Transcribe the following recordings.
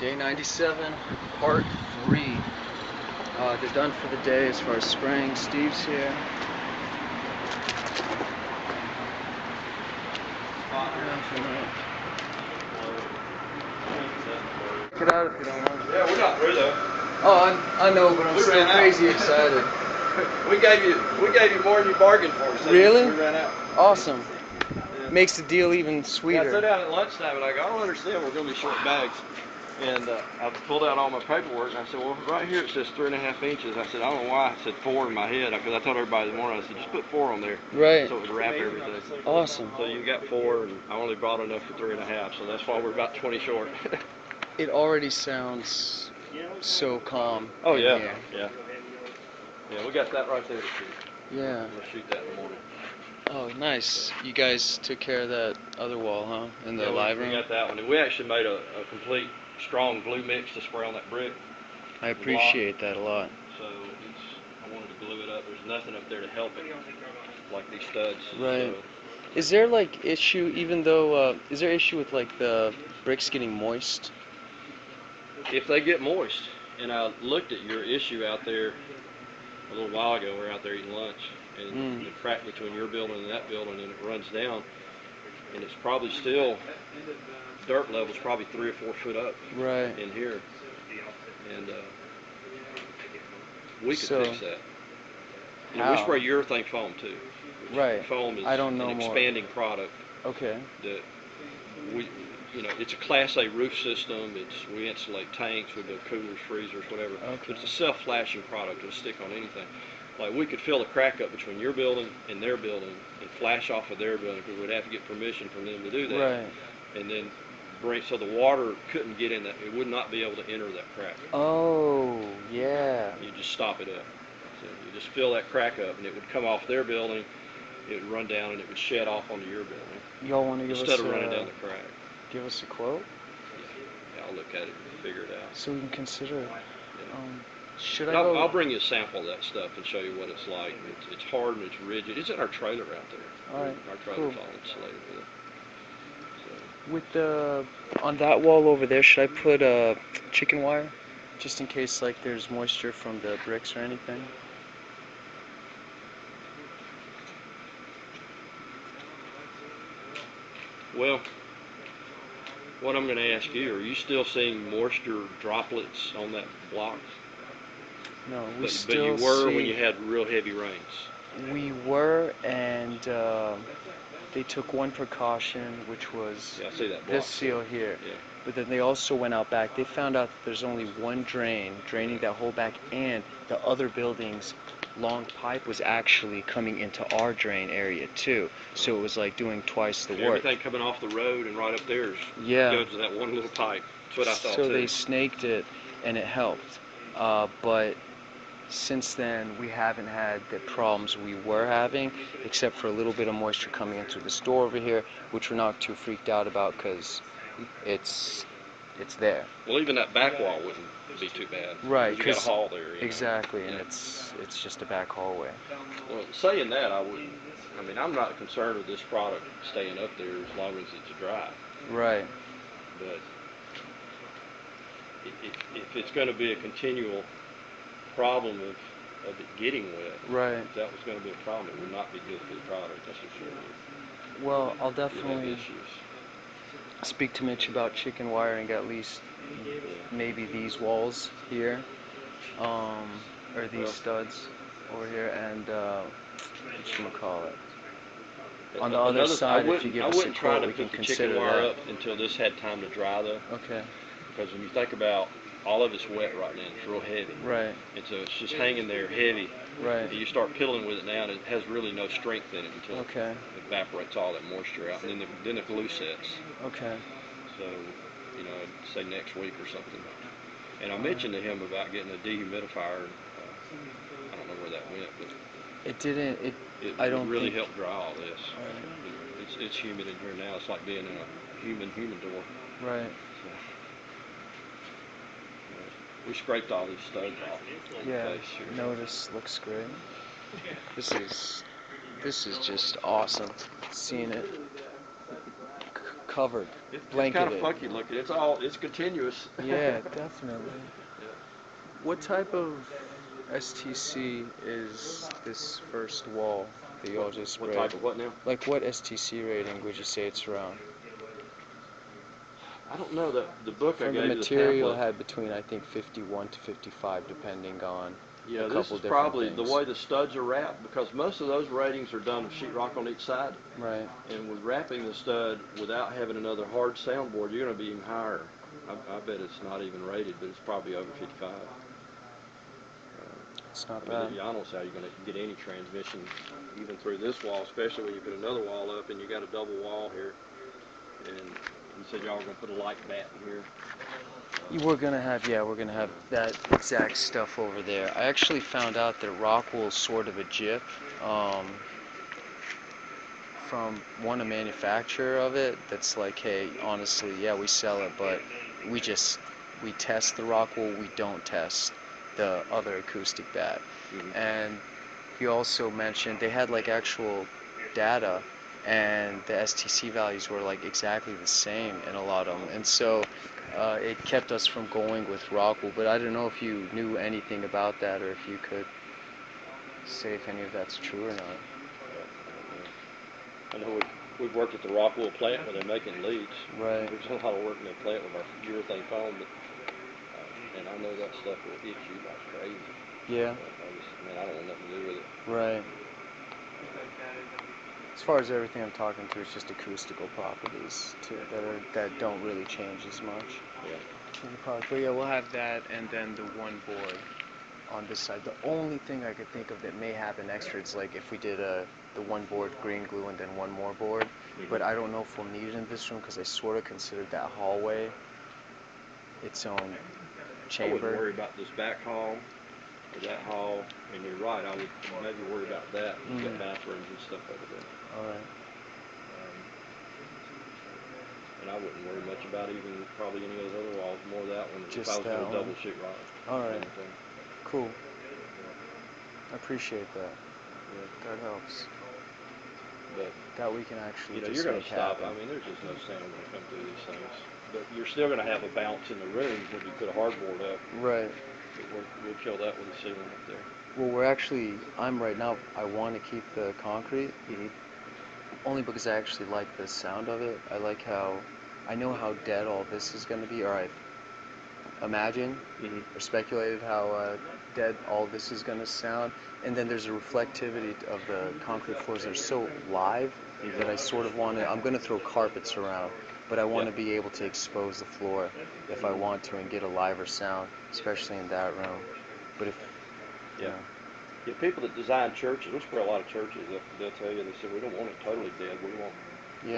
Day 97, part 3. They're done for the day as far as spraying. Steve's here. Check it out if you don't want. Yeah, we're not through though. Oh, I know, but I'm still crazy excited. we gave you more than you bargained for. So really? We ran out. Awesome. Yeah. Makes the deal even sweeter. Yeah, I sat down at lunchtime and I don't understand we're going to be short bags. And I pulled out all my paperwork and I said, well, right here it says 3.5 inches. I said, I don't know why I said 4 in my head, because I told everybody in the morning, I said, just put 4 on there. Right. So it would wrap everything. Awesome. So you got 4 and I only brought enough for 3.5, so that's why we're about 20 short. It already sounds so calm. Oh in yeah, here. yeah. Yeah, we got that right there to shoot. Yeah. We'll shoot that in the morning. Oh, nice. You guys took care of that other wall, huh? In the live room? We got that one. And we actually made a complete strong glue mix to spray on that brick. I appreciate that a lot. So I wanted to glue it up. There's nothing up there to help it, like these studs. Right. So, is there like issue, even though, is there issue with like the bricks getting moist? if they get moist, and I looked at your issue out there a little while ago, we were out there eating lunch, and the crack between your building and that building, and it runs down, and it's probably still, dirt level's probably 3 or 4 foot up in here, and we could fix that. You know, we spray urethane foam too. Foam is an expanding product. Okay. That we, you know, it's a Class A roof system. We insulate tanks, we build coolers, freezers, whatever. Okay. But it's a self-flashing product. It'll stick on anything. Like we could fill a crack up between your building and their building and flash off of their building, because we'd have to get permission from them to do that. Right. And then so the water couldn't get in that. It would not be able to enter that crack. Oh, yeah. You just stop it up. So you just fill that crack up, and it would come off their building. It would run down, and it would shed off onto your building. Y'all want to give instead of running down the crack. Give us a quote? Yeah, I'll look at it and figure it out. So we can consider it. Yeah. I'll bring you a sample of that stuff and show you what it's like. It's hard and it's rigid. It's in our trailer out there. All right. Our trailer's all insulated with it. So. With the on that wall over there, should I put chicken wire, just in case like there's moisture from the bricks or anything? Well, what I'm going to ask you, are you still seeing moisture droplets on that block? No, but you were when you had real heavy rains. We were, and they took one precaution, which was this seal here. Yeah. But then they also went out back. They found out that there's only one drain draining that whole back, and the other building's long pipe was actually coming into our drain area too. So it was like doing twice the work. Everything coming off the road and right up there goes to that one little pipe. That's what I thought too. So they snaked it, and it helped. But since then, we haven't had the problems we were having, except for a little bit of moisture coming into the store over here, which we're not too freaked out about because it's there. Well, even that back wall wouldn't be too bad. Right. You got a hall there. Exactly, and it's just a back hallway. Well, saying that, I'm not concerned with this product staying up there as long as it's dry. Right. But if it's going to be a continual problem of it getting wet, if that was going to be a problem, it would not be good for the product, that's for sure. Well, I'll definitely speak to Mitch about chicken wiring at least maybe these walls here, or these studs over here, and whatchamacallit. On the other side, if you give us a quote, we can consider that. Up until this had time to dry, though. Okay. Because when you think about all of it's wet right now, it's real heavy. Right. And so it's just hanging there heavy. Right. And you start piddling with it now, and it has really no strength in it until it evaporates all that moisture out, and then the glue sets. Okay. So, you know, I'd say next week or something. And I mentioned to him about getting a dehumidifier. I don't know where that went, but it didn't. It really helped dry all this. Right. You know, it's humid in here now. It's like being in a humidor. Right. So, we scraped all these studs off. Yeah. Notice looks great. This is just awesome. Seeing it covered, It's kind of blanketed. funky looking. It's continuous. Yeah, definitely. Yeah. What type of STC is this first wall that you all just What sprayed? type of what now? Like what STC rating would you say it's around? I don't know. The book I From the gave you, the material pamphlet. had between I think 51 to 55 depending on Yeah, a this couple is different probably the things. way the studs are wrapped, because most of those ratings are done with sheetrock on each side. Right. And with wrapping the stud without having another hard soundboard, you're going to be even higher. I bet it's not even rated, but it's probably over 55. It's not I bad. mean, I don't see how you're going to get any transmission even through this wall, especially when you put another wall up and you got a double wall here. And you said y'all were going to put a light bat in here. We're gonna have that exact stuff over there. I actually found out that Rockwool's sort of a jip from a manufacturer of it. That's like, hey, honestly, yeah, we sell it, but we test the Rockwool. We don't test the other acoustic bat. Mm-hmm. And he also mentioned they had like actual data, and the STC values were like exactly the same in a lot of them, and so it kept us from going with Rockwool. But I don't know if you knew anything about that, or if you could say if any of that's true or not. I know we've worked at the Rockwool plant where they're making leads. Right. We've done a lot of work in the plant with our urethane foam, but, and I know that stuff will itch you like crazy. Yeah. I don't want nothing to do with it. Right. As far as everything I'm talking to, it's just acoustical properties that don't really change as much. Yeah. In the product. But yeah, we'll have that, and then the one board on this side. The only thing I could think of that may happen extra is like if we did the one board green glue and then one more board. Mm-hmm. But I don't know if we'll need it in this room because I sort of considered that hallway its own chamber. I wouldn't worry about this back hall or that hall. And you're right, I would maybe worry about that. You've got bathrooms and stuff over there. All right. And I wouldn't worry much about even probably any of those other walls. More that one. Just if I was that going to one. double sheetrock. All right. Cool. I appreciate that. Yeah. That helps. But that we can actually just you're going to make stop. happen. I mean, there's just no sound going to come through these things. But you're still going to have a bounce in the room when you put a hardboard up. Right. But we'll kill that with the ceiling up there. Well, I'm right now, I want to keep the concrete, only because I actually like the sound of it. I know how dead all this is going to be, or I imagine or speculated how dead all this is going to sound. And then there's a reflectivity of the concrete floors that are so live that I sort of want to, I'm going to throw carpets around, but I want to be able to expose the floor if I want to and get a liver sound, especially in that room. But if, you know. Yeah, people that design churches, we spray a lot of churches, they'll tell you, they say, we don't want it totally dead, we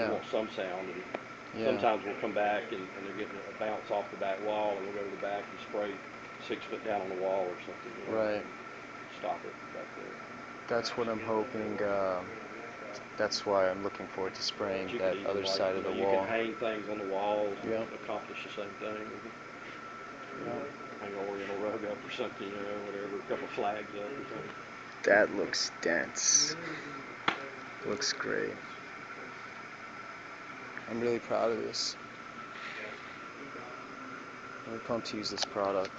want some sound. And sometimes we'll come back and they're getting a bounce off the back wall, and we'll go to the back and spray 6 foot down on the wall or something. Right. Stop it back there. That's what I'm hoping. That's why I'm looking forward to spraying that other side of the wall. You can hang things on the walls and Yep. accomplish the same thing. Yep. Hang an oriental rug up or something, whatever, a couple flags up or something. That looks dense. Looks great. I'm really proud of this. I'm really pumped to use this product.